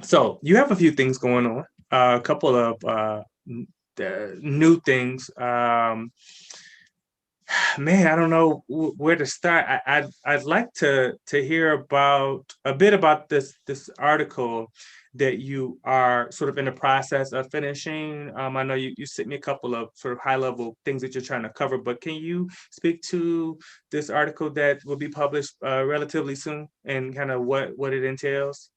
So you have a few things going on, a couple of new things. Man, I don't know where to start. I'd like to hear about a bit about this article that you are sort of in the process of finishing. I know you sent me a couple of sort of high level things that you're trying to cover, but can you speak to this article that will be published relatively soon and kind of what it entails?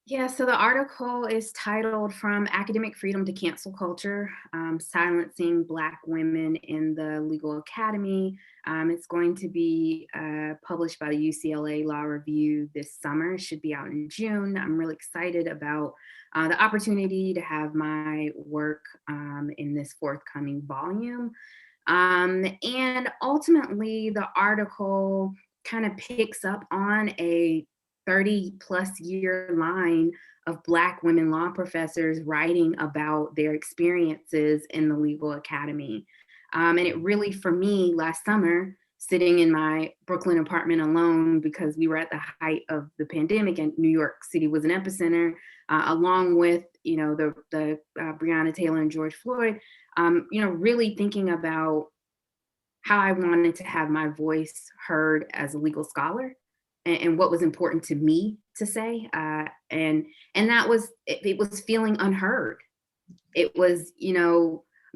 Yeah, so the article is titled From Academic Freedom to Cancel Culture, Silencing Black Women in the Legal Academy. It's going to be published by the UCLA Law Review this summer. It should be out in June. I'm really excited about the opportunity to have my work in this forthcoming volume. And ultimately, the article kind of picks up on a 30 plus year line of Black women law professors writing about their experiences in the legal academy. And it really, for me, last summer, sitting in my Brooklyn apartment alone because we were at the height of the pandemic and New York City was an epicenter, along with the Breonna Taylor and George Floyd. Really thinking about how I wanted to have my voice heard as a legal scholar and what was important to me to say. And that was it was feeling unheard. It was,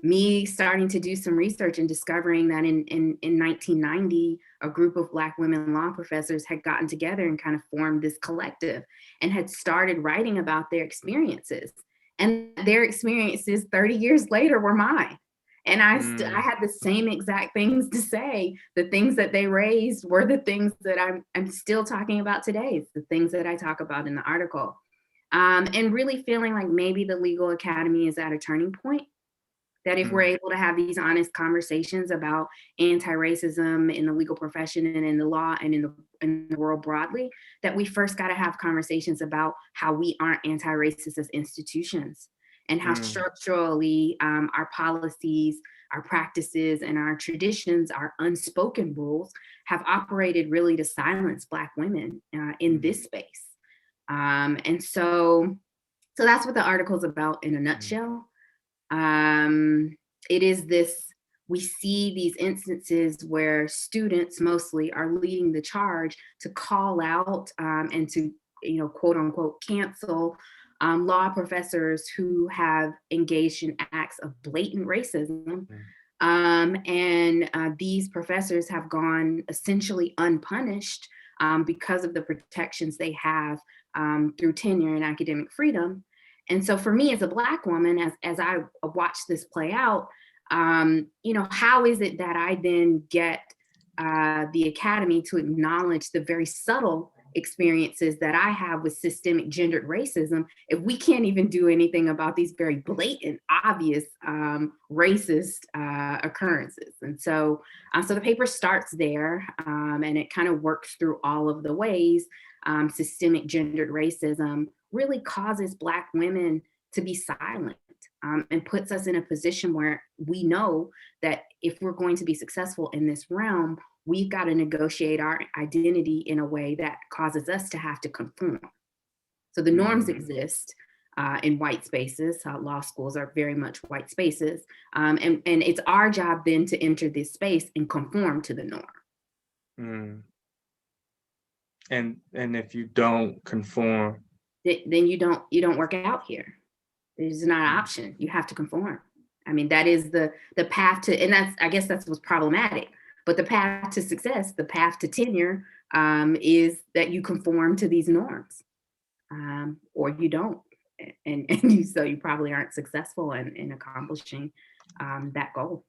me starting to do some research and discovering that in 1990, a group of Black women law professors had gotten together and kind of formed this collective and had started writing about their experiences. And their experiences 30 years later were mine. And I Mm, had the same exact things to say. The things that they raised were the things that I'm still talking about today. It's the things that I talk about in the article. And really feeling like maybe the legal academy is at a turning point, that if we're mm, able to have these honest conversations about anti-racism in the legal profession and in the law and in the world broadly, that we first got to have conversations about how we aren't anti-racist as institutions and how mm, structurally our policies, our practices, and our traditions, our unspoken rules have operated really to silence Black women in mm, this space. And so that's what the article's about in a mm, nutshell. um, it is this We see these instances where students mostly are leading the charge to call out and to quote unquote cancel law professors who have engaged in acts of blatant racism. mm, And these professors have gone essentially unpunished because of the protections they have through tenure and academic freedom. And so for me as a Black woman, as I watch this play out, how is it that I then get the academy to acknowledge the very subtle experiences that I have with systemic gendered racism if we can't even do anything about these very blatant, obvious racist occurrences? And so the paper starts there, and it kind of works through all of the ways systemic gendered racism really causes Black women to be silent, and puts us in a position where we know that if we're going to be successful in this realm, we've got to negotiate our identity in a way that causes us to have to conform. So the norms mm. exist in white spaces. Law schools are very much white spaces. And it's our job then to enter this space and conform to the norm. Mm. And if you don't conform, Then you don't work out here. It's not an mm, option. You have to conform. I mean, that is the path to, and I guess that's what's problematic. But the path to success, the path to tenure, is that you conform to these norms, or you don't, and so you probably aren't successful in accomplishing that goal.